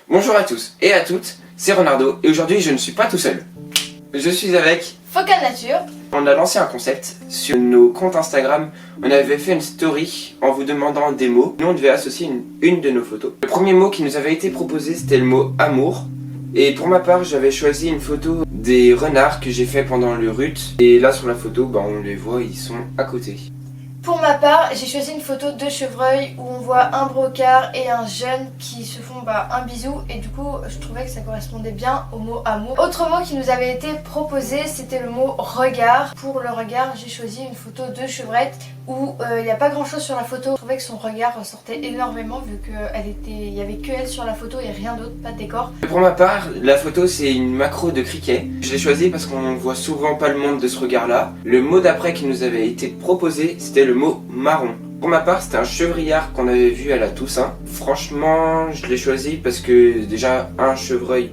Bonjour à tous et à toutes, c'est Renardo et aujourd'hui je ne suis pas tout seul. Je suis avec Focal Nature. On a lancé un concept sur nos comptes Instagram. On avait fait une story en vous demandant des mots. Nous on devait associer une de nos photos. Le premier mot qui nous avait été proposé c'était le mot amour. Et pour ma part j'avais choisi une photo des renards que j'ai fait pendant le RUT. Et là sur la photo on les voit, ils sont à côté. Pour ma part, j'ai choisi une photo de chevreuil où on voit un brocard et un jeune qui se font un bisou, et du coup je trouvais que ça correspondait bien au mot amour. Autre mot qui nous avait été proposé, c'était le mot regard. Pour le regard, j'ai choisi une photo de chevrette où il n'y a pas grand chose sur la photo. Je trouvais que son regard ressortait énormément vu qu'il n'y avait que elle sur la photo et rien d'autre, pas de décor. Pour ma part, la photo c'est une macro de cricket. Je l'ai choisie parce qu'on voit souvent pas le monde de ce regard là. Le mot d'après qui nous avait été proposé, c'était le mot marron. Pour ma part, c'était un chevrillard qu'on avait vu à la Toussaint. Franchement, je l'ai choisi parce que déjà un chevreuil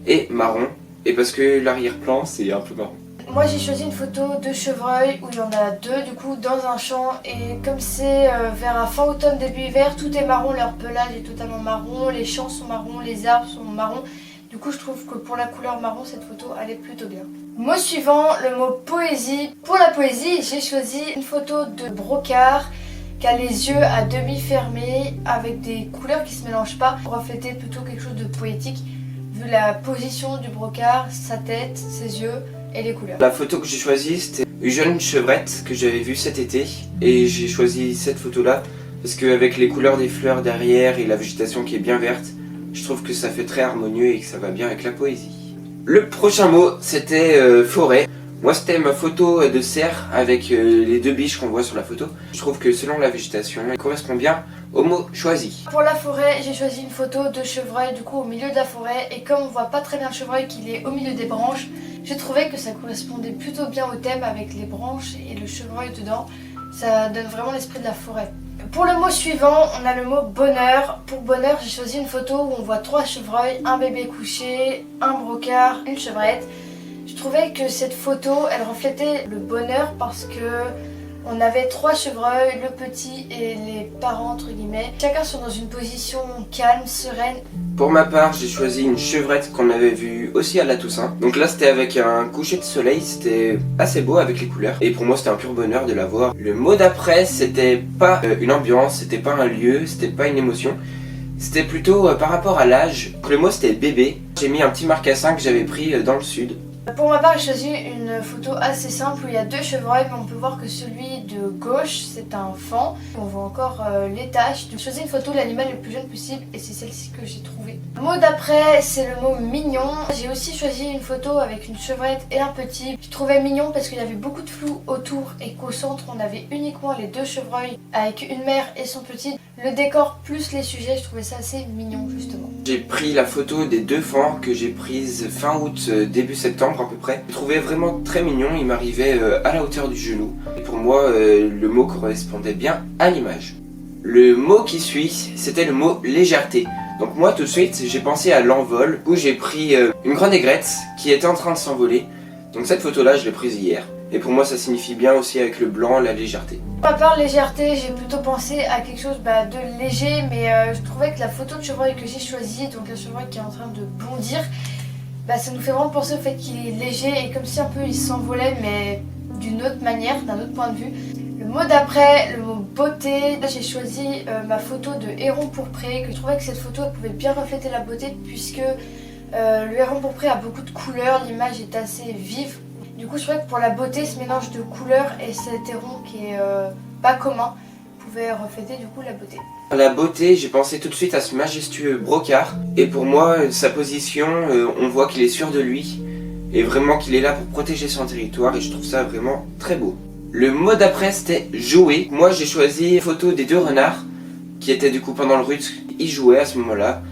est marron et parce que l'arrière-plan c'est un peu marron. Moi j'ai choisi une photo de chevreuil où il y en a deux du coup dans un champ, et comme c'est vers la fin automne début hiver, tout est marron, leur pelage est totalement marron, les champs sont marrons, les arbres sont marrons. Du coup je trouve que pour la couleur marron cette photo allait plutôt bien. Mot suivant, le mot poésie. Pour la poésie j'ai choisi une photo de brocard qui a les yeux à demi fermés avec des couleurs qui se mélangent pas pour refléter plutôt quelque chose de poétique vu la position du brocard, sa tête, ses yeux et les couleurs. La photo que j'ai choisie c'était une jeune chevrette que j'avais vue cet été et j'ai choisi cette photo là parce qu'avec les couleurs des fleurs derrière et la végétation qui est bien verte, je trouve que ça fait très harmonieux et que ça va bien avec la poésie. Le prochain mot c'était forêt. Moi c'était ma photo de cerf avec les deux biches qu'on voit sur la photo. Je trouve que selon la végétation, elle correspond bien au mot choisi. Pour la forêt, j'ai choisi une photo de chevreuil du coup au milieu de la forêt, et comme on voit pas très bien le chevreuil qu'il est au milieu des branches, j'ai trouvé que ça correspondait plutôt bien au thème avec les branches et le chevreuil dedans. Ça donne vraiment l'esprit de la forêt. Pour le mot suivant, on a le mot bonheur. Pour bonheur, j'ai choisi une photo où on voit trois chevreuils, un bébé couché, un brocard, une chevrette. Je trouvais que cette photo, elle reflétait le bonheur parce que on avait trois chevreuils, le petit et les parents entre guillemets. Chacun sont dans une position calme, sereine. Pour ma part, j'ai choisi une chevrette qu'on avait vue aussi à la Toussaint. Donc là, c'était avec un coucher de soleil, c'était assez beau avec les couleurs. Et pour moi, c'était un pur bonheur de la voir. Le mot d'après, c'était pas une ambiance, c'était pas un lieu, c'était pas une émotion. C'était plutôt par rapport à l'âge. Le mot, c'était bébé. J'ai mis un petit marcassin que j'avais pris dans le sud. Pour ma part, j'ai choisi une photo assez simple où il y a deux chevreuils, mais on peut voir que celui de gauche, c'est un faon. On voit encore les taches. J'ai choisi une photo de l'animal le plus jeune possible et c'est celle-ci que j'ai trouvée. Le mot d'après, c'est le mot mignon. J'ai aussi choisi une photo avec une chevrette et un petit. Je trouvais mignon parce qu'il y avait beaucoup de flou autour et qu'au centre, on avait uniquement les deux chevreuils avec une mère et son petit. Le décor plus les sujets, je trouvais ça assez mignon justement. J'ai pris la photo des deux fans que j'ai prise fin août, début septembre à peu près. Je le trouvais vraiment très mignon, il m'arrivait à la hauteur du genou. Et pour moi, le mot correspondait bien à l'image. Le mot qui suit, c'était le mot légèreté. Donc moi tout de suite, j'ai pensé à l'envol, où j'ai pris une grande aigrette qui était en train de s'envoler. Donc cette photo-là, je l'ai prise hier. Et pour moi, ça signifie bien aussi avec le blanc, la légèreté. À part légèreté, j'ai plutôt pensé à quelque chose de léger, mais je trouvais que la photo de chevreuil que j'ai choisie, donc un chevreuil qui est en train de bondir, ça nous fait vraiment penser au fait qu'il est léger et comme si un peu il s'envolait, mais d'une autre manière, d'un autre point de vue. Le mot d'après, le mot beauté. Là, j'ai choisi ma photo de héron pourpré, que je trouvais que cette photo elle pouvait bien refléter la beauté puisque le héron pourpré a beaucoup de couleurs, l'image est assez vive. Du coup, je trouvais que pour la beauté, ce mélange de couleurs et cet héron qui est pas commun pouvait refléter du coup la beauté. La beauté, j'ai pensé tout de suite à ce majestueux brocard. Et pour moi, sa position, on voit qu'il est sûr de lui. Et vraiment qu'il est là pour protéger son territoire. Et je trouve ça vraiment très beau. Le mot d'après, c'était jouer. Moi, j'ai choisi une photo des deux renards qui étaient du coup pendant le RUT. Ils jouaient à ce moment-là.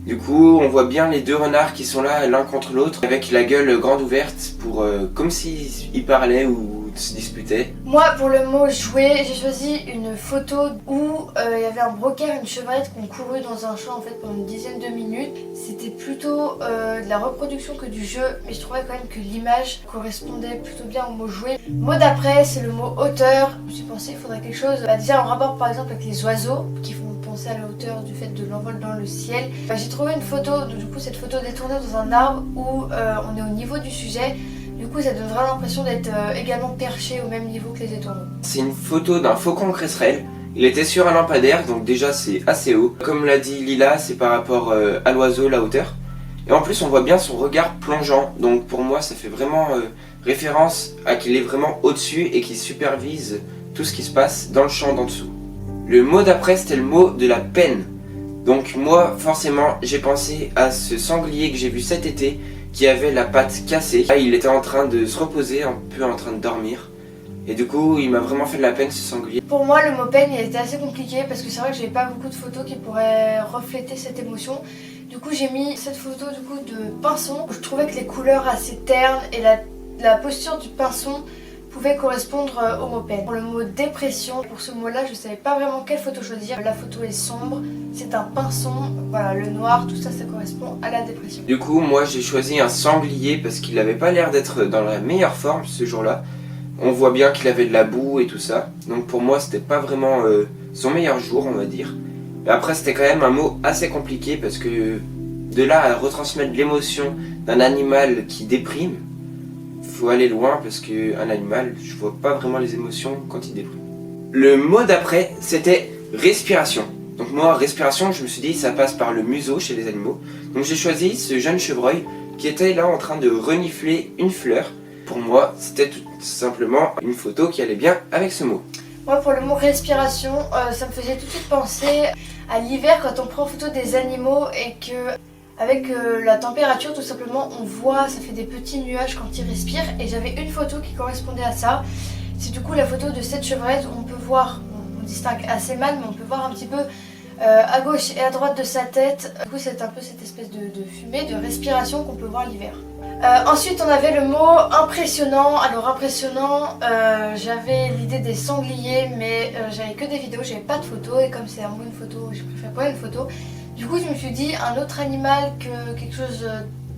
Du coup, on voit bien les deux renards qui sont là l'un contre l'autre avec la gueule grande ouverte pour comme s'ils parlaient ou se disputaient. Moi, pour le mot jouer, j'ai choisi une photo où il y avait un brocard et une chevrette qui ont couru dans un champ en fait pendant une dizaine de minutes. C'était plutôt de la reproduction que du jeu, mais je trouvais quand même que l'image correspondait plutôt bien au mot jouer. Mot d'après, c'est le mot hauteur. J'ai pensé qu'il faudrait quelque chose déjà en rapport par exemple avec les oiseaux qui font penser à la hauteur du fait de l'envol dans le ciel. J'ai trouvé une photo, donc du coup cette photo détournée dans un arbre où on est au niveau du sujet. Du coup ça donne vraiment l'impression d'être également perché au même niveau que les étourneaux. C'est une photo d'un faucon cresserelle. Il était sur un lampadaire, donc déjà c'est assez haut. Comme l'a dit Lila, c'est par rapport à l'oiseau, la hauteur. Et en plus on voit bien son regard plongeant, donc pour moi ça fait vraiment référence à qu'il est vraiment au-dessus et qu'il supervise tout ce qui se passe dans le champ d'en dessous. Le mot d'après c'était le mot de la peine. Donc moi forcément j'ai pensé à ce sanglier que j'ai vu cet été qui avait la patte cassée. Là, il était en train de se reposer, un peu en train de dormir. Et du coup, il m'a vraiment fait de la peine ce sanglier. Pour moi, le mot peine, il était assez compliqué parce que c'est vrai que j'avais pas beaucoup de photos qui pourraient refléter cette émotion. Du coup, j'ai mis cette photo du coup de pinson. Je trouvais que les couleurs assez ternes et la posture du pinson pouvaient correspondre au mot peine. Pour le mot dépression, pour ce mot-là, je savais pas vraiment quelle photo choisir. La photo est sombre, c'est un pinson, voilà, le noir, tout ça, ça correspond à la dépression. Du coup, moi j'ai choisi un sanglier parce qu'il avait pas l'air d'être dans la meilleure forme ce jour-là. On voit bien qu'il avait de la boue et tout ça. Donc pour moi, c'était pas vraiment son meilleur jour, on va dire. Mais après, c'était quand même un mot assez compliqué parce que de là à retransmettre l'émotion d'un animal qui déprime, faut aller loin parce qu'un animal, je vois pas vraiment les émotions quand il déprime. Le mot d'après, c'était respiration. Donc moi, respiration, je me suis dit, ça passe par le museau chez les animaux. Donc j'ai choisi ce jeune chevreuil qui était là en train de renifler une fleur. Pour moi, c'était tout simplement une photo qui allait bien avec ce mot. Moi, pour le mot respiration, ça me faisait tout de suite penser à l'hiver quand on prend photo des animaux et que avec la température, tout simplement, on voit, ça fait des petits nuages quand ils respirent. Et j'avais une photo qui correspondait à ça. C'est du coup la photo de cette chevrette où on peut voir, on distingue assez mal, mais on peut voir un petit peu à gauche et à droite de sa tête. Du coup, c'est un peu cette espèce de fumée, de respiration qu'on peut voir l'hiver. Ensuite, on avait le mot impressionnant. Alors impressionnant, j'avais l'idée des sangliers, mais j'avais que des vidéos, j'avais pas de photos. Et comme c'est un mot, une photo, je préfère pas une photo. Du coup, je me suis dit un autre animal que quelque chose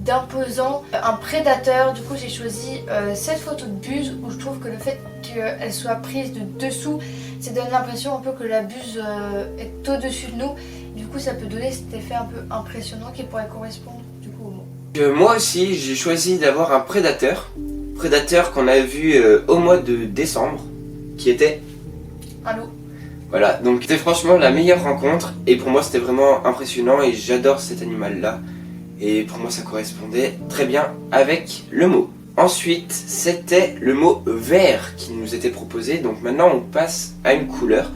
d'imposant, un prédateur. Du coup, j'ai choisi cette photo de buse où je trouve que le fait qu'elle soit prise de dessous, ça donne l'impression un peu que la buse est au-dessus de nous. Du coup, ça peut donner cet effet un peu impressionnant qui pourrait correspondre du coup au mot. Moi aussi, j'ai choisi d'avoir un prédateur. Prédateur qu'on a vu au mois de décembre, qui était Un loup. Voilà, donc c'était franchement la meilleure rencontre et pour moi c'était vraiment impressionnant et j'adore cet animal là et pour moi ça correspondait très bien avec le mot. Ensuite c'était le mot vert qui nous était proposé, donc maintenant on passe à une couleur.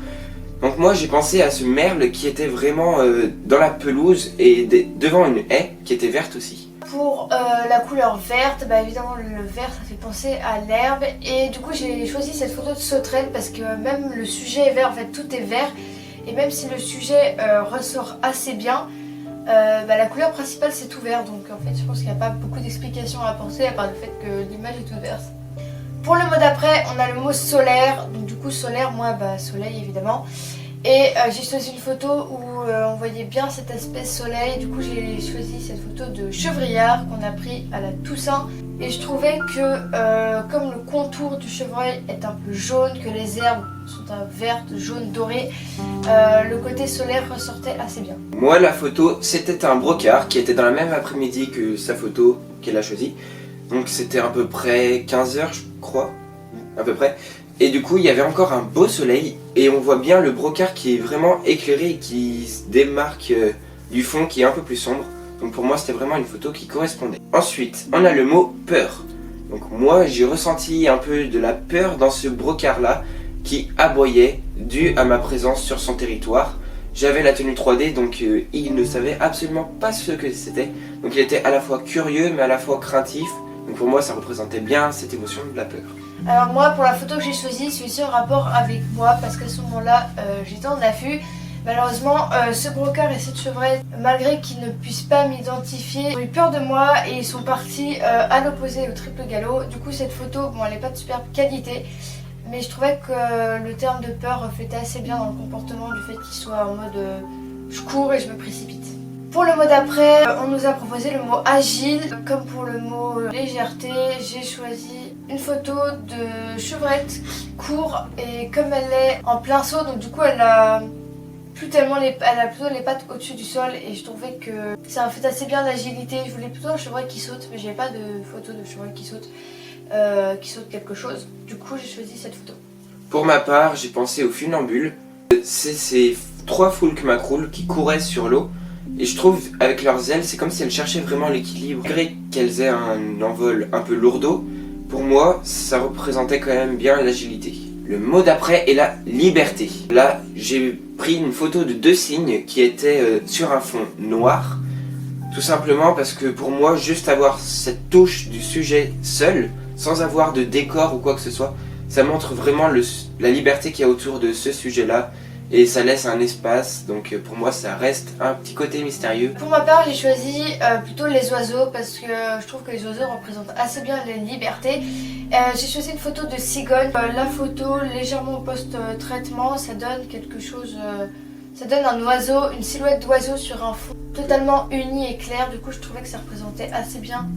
Donc moi j'ai pensé à ce merle qui était vraiment dans la pelouse et devant une haie qui était verte aussi. Pour la couleur verte, bah évidemment le vert ça fait penser à l'herbe et du coup j'ai choisi cette photo de sauterelle parce que même le sujet est vert, en fait tout est vert et même si le sujet ressort assez bien, la couleur principale c'est tout vert, donc en fait je pense qu'il n'y a pas beaucoup d'explications à penser à part le fait que l'image est toute verte. Pour le mot d'après on a le mot solaire, donc du coup solaire, moi soleil évidemment. Et j'ai choisi une photo où on voyait bien cet aspect soleil. Du coup j'ai choisi cette photo de chevrillard qu'on a pris à la Toussaint. Et je trouvais que comme le contour du chevreuil est un peu jaune, que les herbes sont vertes, jaunes, dorées, le côté solaire ressortait assez bien. Moi la photo c'était un brocard qui était dans la même après-midi que sa photo qu'elle a choisie. Donc c'était à peu près 15h je crois, à peu près. Et du coup il y avait encore un beau soleil et on voit bien le brocard qui est vraiment éclairé et qui se démarque du fond qui est un peu plus sombre. Donc pour moi c'était vraiment une photo qui correspondait. Ensuite on a le mot peur. Donc moi j'ai ressenti un peu de la peur dans ce brocard là qui aboyait dû à ma présence sur son territoire. J'avais la tenue 3D donc il ne savait absolument pas ce que c'était. Donc il était à la fois curieux mais à la fois craintif. Donc pour moi ça représentait bien cette émotion de la peur. Alors moi pour la photo que j'ai choisie, c'est aussi en rapport avec moi parce qu'à ce moment-là j'étais en affût. Malheureusement ce brocard et cette chevrette, malgré qu'ils ne puissent pas m'identifier, ont eu peur de moi et ils sont partis à l'opposé au triple galop. Du coup cette photo, bon elle n'est pas de superbe qualité, mais je trouvais que le terme de peur reflétait assez bien dans le comportement du fait qu'il soit en mode je cours et je me précipite. Pour le mot d'après, on nous a proposé le mot agile. Comme pour le mot légèreté, j'ai choisi une photo de chevrette qui court et comme elle est en plein saut, donc du coup elle a plus tellement elle a plutôt les pattes au-dessus du sol et je trouvais que ça reflète assez bien l'agilité. Je voulais plutôt un chevreuil qui saute, mais j'avais pas de photo de chevreuil qui saute quelque chose. Du coup, j'ai choisi cette photo. Pour ma part, j'ai pensé aux funambules. C'est ces 3 foulques macroules qui couraient sur l'eau. Et je trouve, avec leurs ailes, c'est comme si elles cherchaient vraiment l'équilibre. Malgré qu'elles aient un envol un peu lourdeau, pour moi, ça représentait quand même bien l'agilité. Le mot d'après est la liberté. Là, j'ai pris une photo de 2 cygnes qui étaient sur un fond noir. Tout simplement parce que pour moi, juste avoir cette touche du sujet seul, sans avoir de décor ou quoi que ce soit, ça montre vraiment la liberté qu'il y a autour de ce sujet-là. Et ça laisse un espace, donc pour moi ça reste un petit côté mystérieux. Pour ma part, j'ai choisi plutôt les oiseaux parce que je trouve que les oiseaux représentent assez bien la liberté. J'ai choisi une photo de cigogne. La photo légèrement post-traitement, ça donne quelque chose... ça donne un oiseau, une silhouette d'oiseau sur un fond totalement uni et clair. Du coup, je trouvais que ça représentait assez bien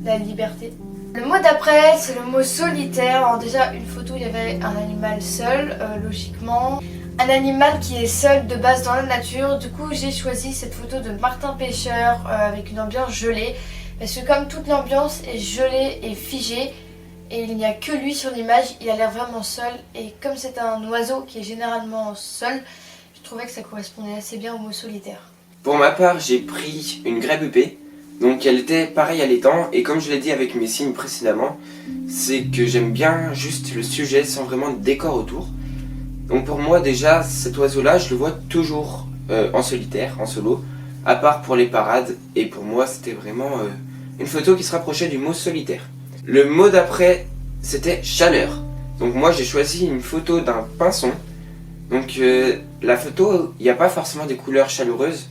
la liberté. Le mot d'après, c'est le mot solitaire. Alors déjà, une photo, il y avait un animal seul, logiquement. Un animal qui est seul de base dans la nature. Du coup, j'ai choisi cette photo de Martin Pêcheur avec une ambiance gelée. Parce que comme toute l'ambiance est gelée et figée, et il n'y a que lui sur l'image, il a l'air vraiment seul. Et comme c'est un oiseau qui est généralement seul, je trouvais que ça correspondait assez bien au mot solitaire. Pour ma part, j'ai pris une grèbe huppée. Donc elle était pareille à l'étang. Et comme je l'ai dit avec mes signes précédemment, c'est que j'aime bien juste le sujet sans vraiment de décor autour. Donc pour moi déjà, cet oiseau-là, je le vois toujours en solitaire, en solo, à part pour les parades. Et pour moi, c'était vraiment une photo qui se rapprochait du mot solitaire. Le mot d'après, c'était chaleur. Donc moi, j'ai choisi une photo d'un pinson. Donc la photo, il n'y a pas forcément des couleurs chaleureuses.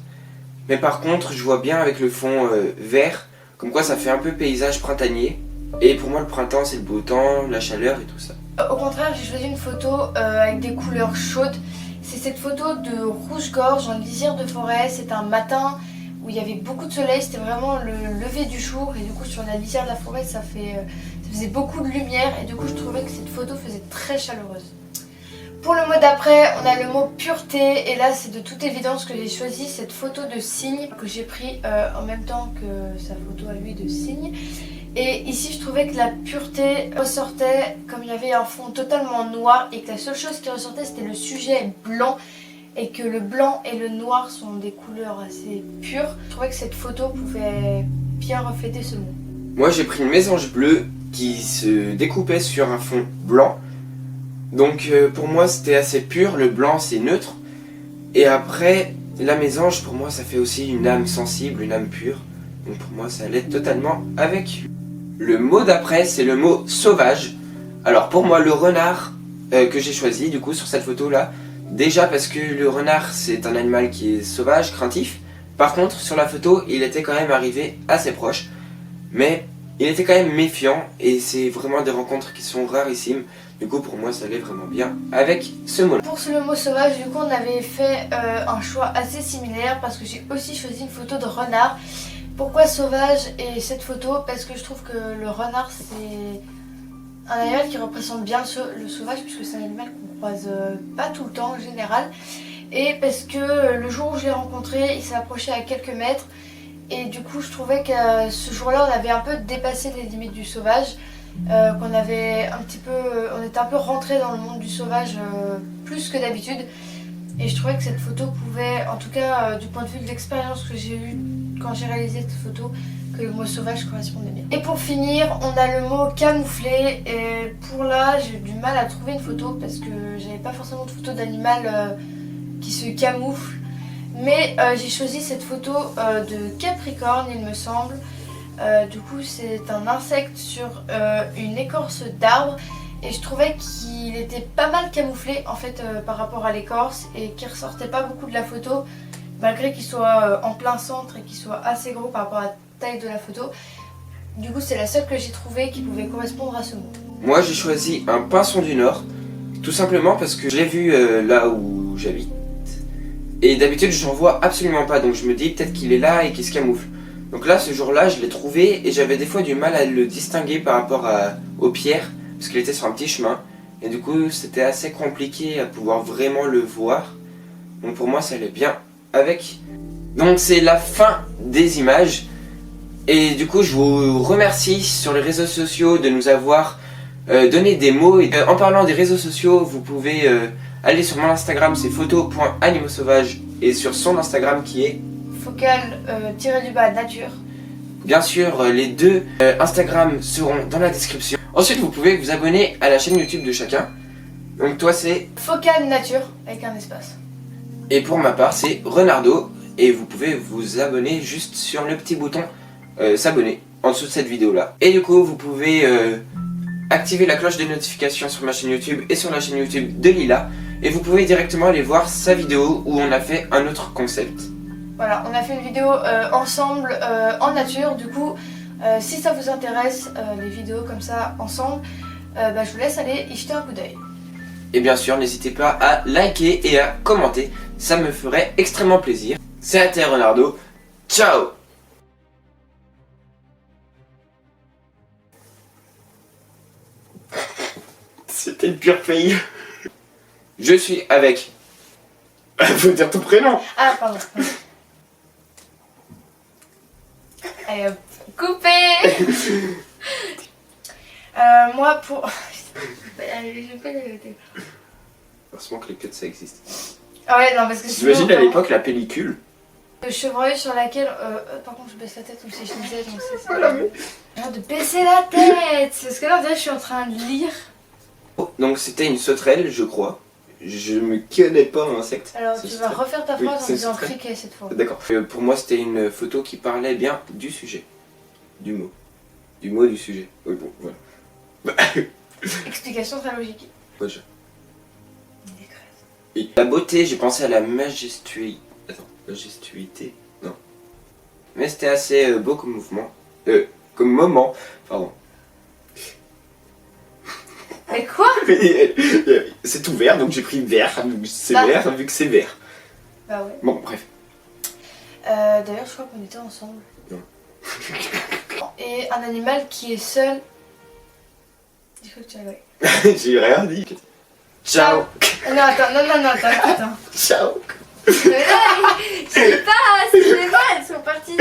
Mais par contre, je vois bien avec le fond vert, comme quoi ça fait un peu paysage printanier. Et pour moi, le printemps, c'est le beau temps, la chaleur et tout ça. Au contraire, j'ai choisi une photo avec des couleurs chaudes. C'est cette photo de rouge-gorge en lisière de forêt. C'est un matin où il y avait beaucoup de soleil. C'était vraiment le lever du jour. Et du coup, sur la lisière de la forêt, ça faisait beaucoup de lumière. Et du coup, je trouvais que cette photo faisait très chaleureuse. Pour le mot d'après, on a le mot pureté. Et là, c'est de toute évidence que j'ai choisi cette photo de cygne que j'ai pris en même temps que sa photo à lui de cygne. Et ici, je trouvais que la pureté ressortait comme il y avait un fond totalement noir et que la seule chose qui ressortait, c'était le sujet blanc et que le blanc et le noir sont des couleurs assez pures. Je trouvais que cette photo pouvait bien refléter ce mot. Moi, j'ai pris une mésange bleue qui se découpait sur un fond blanc. Donc pour moi, c'était assez pur. Le blanc, c'est neutre. Et après, la mésange, pour moi, ça fait aussi une âme sensible, une âme pure. Donc pour moi, ça allait totalement avec. Le mot d'après, c'est le mot sauvage. Alors pour moi, le renard que j'ai choisi, du coup, sur cette photo-là, déjà parce que le renard, c'est un animal qui est sauvage, craintif. Par contre, sur la photo, il était quand même arrivé assez proche. Mais il était quand même méfiant, et c'est vraiment des rencontres qui sont rarissimes. Du coup, pour moi, ça allait vraiment bien avec ce mot-là. Pour le mot sauvage, du coup, on avait fait un choix assez similaire parce que j'ai aussi choisi une photo de renard. Pourquoi sauvage et cette photo? Parce que je trouve que le renard, c'est un animal qui représente bien le sauvage, puisque c'est un animal qu'on croise pas tout le temps en général. Et parce que le jour où je l'ai rencontré, il s'est approché à quelques mètres. Et du coup, je trouvais que ce jour-là, on avait un peu dépassé les limites du sauvage. On était un peu rentré dans le monde du sauvage plus que d'habitude. Et je trouvais que cette photo pouvait, en tout cas du point de vue de l'expérience que j'ai eue quand j'ai réalisé cette photo, que le mot sauvage correspondait bien. Et pour finir, on a le mot camouflé. Et pour là, j'ai eu du mal à trouver une photo parce que j'avais pas forcément de photo d'animal qui se camoufle. Mais j'ai choisi cette photo de Capricorne, il me semble. Du coup, c'est un insecte sur une écorce d'arbre. Et je trouvais qu'il était pas mal camouflé en fait par rapport à l'écorce et qu'il ressortait pas beaucoup de la photo malgré qu'il soit en plein centre et qu'il soit assez gros par rapport à la taille de la photo. Du coup, c'est la seule que j'ai trouvée qui pouvait correspondre à ce mot. Moi, j'ai choisi un pinson du Nord, tout simplement parce que je l'ai vu là où j'habite. Et d'habitude, j'en vois absolument pas, donc je me dis peut-être qu'il est là et qu'il se camoufle. Donc là, ce jour-là, je l'ai trouvé et j'avais des fois du mal à le distinguer par rapport aux pierres, parce qu'il était sur un petit chemin. Et du coup, c'était assez compliqué à pouvoir vraiment le voir. Donc pour moi ça allait bien avec. Donc c'est la fin des images. Et du coup je vous remercie sur les réseaux sociaux de nous avoir donné des mots. Et en parlant des réseaux sociaux, vous pouvez aller sur mon Instagram, c'est photo.animauxsauvages, et sur son Instagram qui est focal-nature. Bien sûr, les deux Instagram seront dans la description. Ensuite, vous pouvez vous abonner à la chaîne YouTube de chacun. Donc toi, c'est Focal nature avec un espace. Et pour ma part, c'est Renardo. Et vous pouvez vous abonner juste sur le petit bouton s'abonner en dessous de cette vidéo-là. Et du coup, vous pouvez activer la cloche de notification sur ma chaîne YouTube et sur la chaîne YouTube de Lila. Et vous pouvez directement aller voir sa vidéo où on a fait un autre concept. Voilà, on a fait une vidéo ensemble en nature. Du coup, si ça vous intéresse, les vidéos comme ça ensemble, je vous laisse aller y jeter un coup d'œil. Et bien sûr, n'hésitez pas à liker et à commenter, ça me ferait extrêmement plaisir. C'était Renardo, ciao! C'était une pure faille. Je suis avec... Faut dire ton prénom. Ah, pardon. Allez hop, coupé. Moi pour... Allez, je vais pas les... Heureusement que les cuts ça existe. Ah ouais, non, parce que t'imagines à l'époque la pellicule? Le chevreuil sur laquelle... par contre, je baisse la tête comme si je lisais, donc c'est... Voilà, mais... de baisser la tête. Parce que là, déjà, je suis en train de lire. Donc c'était une sauterelle, je crois. Je me connais pas en insecte. Alors, tu vas refaire ta phrase en disant sauterelle. criquet cette fois. D'accord. Pour moi, c'était une photo qui parlait bien du sujet. Du mot. Du mot et du sujet. Oui, bon, voilà. Explication très logique. Ouais, et la beauté, j'ai pensé à la majestuosité. Attends, majestuosité? Non. Mais c'était assez beau comme mouvement. Comme moment. Pardon. Mais quoi? C'est tout vert, donc j'ai pris vert. C'est Bah. vert, vu que c'est vert. Bah ouais. Bon, bref. D'ailleurs, je crois qu'on était ensemble. Non. Et un animal qui est seul. Il faut que tu rigoles. J'ai rien dit. Ciao. Non, attends. Ciao. Mais non, je sais pas, c'est les balles, elles sont parties.